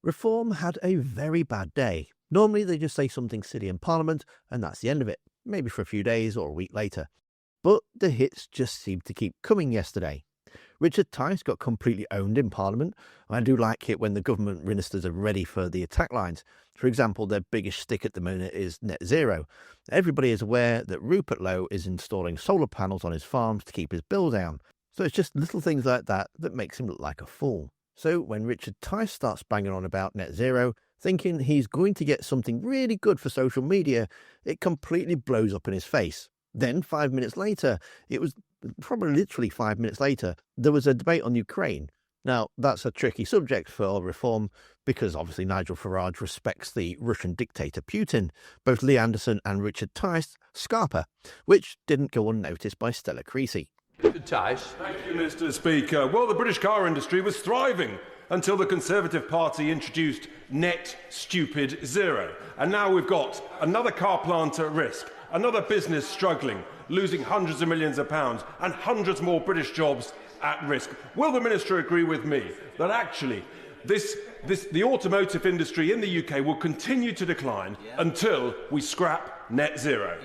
Reform had a very bad day. Normally they just say something silly in Parliament and that's the end of it, maybe for a few days or a week later. But the hits just seemed to keep coming yesterday. Richard Tice got completely owned in Parliament. I do like it when the government ministers are ready for the attack lines. For example, their biggest stick at the minute is net zero. Everybody is aware that Rupert Lowe is installing solar panels on his farms to keep his bill down. So it's just little things like that that makes him look like a fool. So when Richard Tice starts banging on about net zero, thinking he's going to get something really good for social media, it completely blows up in his face. Then 5 minutes later, it was probably literally 5 minutes later, there was a debate on Ukraine. Now, that's a tricky subject for Reform because obviously Nigel Farage respects the Russian dictator Putin. Both Lee Anderson and Richard Tice scarper, which didn't go unnoticed by Stella Creasy. Richard Tice. Thank you, Mr. Speaker. Well, the British car industry was thriving until the Conservative Party introduced net stupid zero. And now we've got another car plant at risk, another business struggling, losing hundreds of millions of pounds, and hundreds more British jobs at risk. Will the Minister agree with me that actually the automotive industry in the UK will continue to decline until we scrap net zero?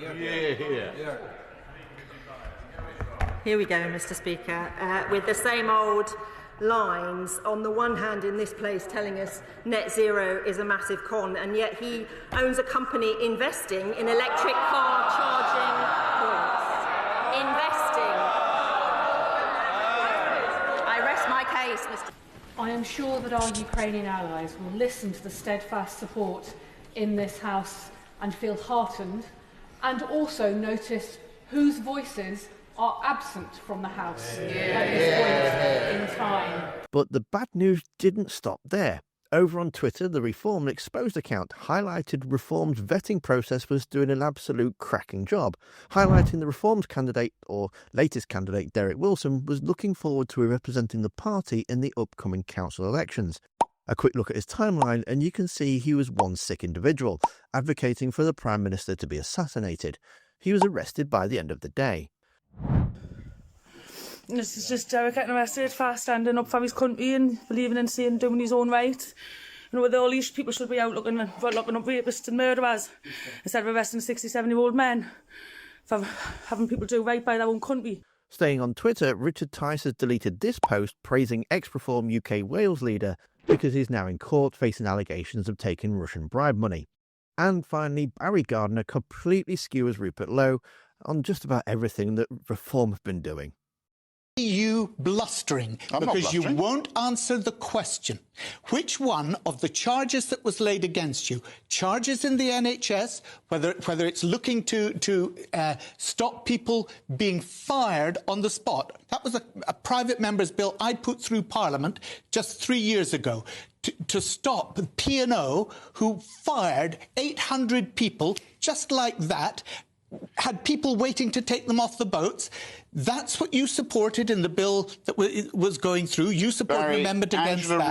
Here we go, Mr. Speaker, with the same old lines. On the one hand, in this place, telling us net zero is a massive con, and yet he owns a company investing in electric car charging points. Investing. I rest my case, Mr. I am sure that our Ukrainian allies will listen to the steadfast support in this House and feel heartened, and also notice whose voices are absent from the House at this point in time. But the bad news didn't stop there. Over on Twitter, the Reform Exposed account highlighted Reform's vetting process was doing an absolute cracking job, highlighting the Reform's candidate, or latest candidate, Derek Wilson, was looking forward to representing the party in the upcoming council elections. A quick look at his timeline and you can see he was one sick individual, advocating for the Prime Minister to be assassinated. He was arrested by the end of the day. This is just Derek getting arrested for standing up for his country and believing in saying doing his own right. You know, with all these people should be out looking up rapists and murderers instead of arresting 67-year-old men for having people do right by their own country. Staying on Twitter, Richard Tice has deleted this post praising ex-Reform UK Wales leader because he's now in court facing allegations of taking Russian bribe money. And finally, Barry Gardiner completely skewers Rupert Lowe on just about everything that Reform have been doing. You blustering because you won't answer the question. Which one of the charges that was laid against you, charges in the NHS, whether it's looking to stop people being fired on the spot, that was a private member's bill I put through Parliament just 3 years ago to stop P&O, who fired 800 people just like that, had people waiting to take them off the boats. That's what you supported in the bill that was going through. You supported amendment against that.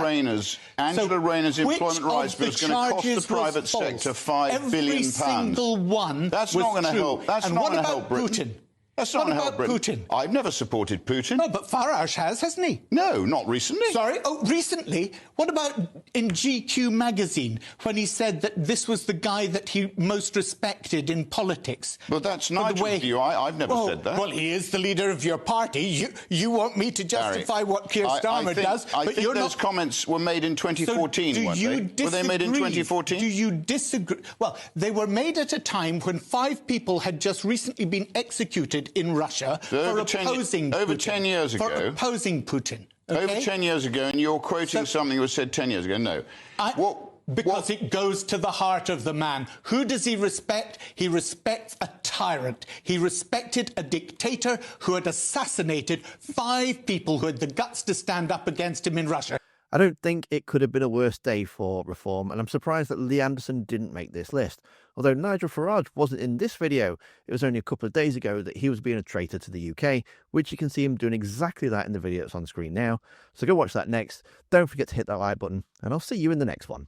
Angela Rayner's employment rights bill is going to cost the private sector £5 billion. Every single one. That's not going to help. That's not going to help Britain. Putin? That's not going to help Britain. I've never supported Putin. No, but Farage has, hasn't he? No, not recently. Sorry? Oh, recently? What about in GQ magazine when he said that this was the guy that he most respected in politics? But that's Nigel's view. I've never said that. Well, he is the leader of your party. You want me to justify what Keir Starmer does, I think those comments were made in 2014, weren't they? Were they made in 2014? Do you disagree? Well, they were made at a time when 5 people had just recently been executed in Russia for opposing Putin. Over 10 years ago. For opposing Putin. Okay? Over 10 years ago, and you're quoting something that was said 10 years ago. No. Because it goes to the heart of the man. Who does he respect? He respects a tyrant. He respected a dictator who had assassinated 5 people who had the guts to stand up against him in Russia. I don't think it could have been a worse day for Reform, and I'm surprised that Lee Anderson didn't make this list. Although Nigel Farage wasn't in this video, it was only a couple of days ago that he was being a traitor to the UK, which you can see him doing exactly that in the video that's on screen now. So go watch that next. Don't forget to hit that like button, and I'll see you in the next one.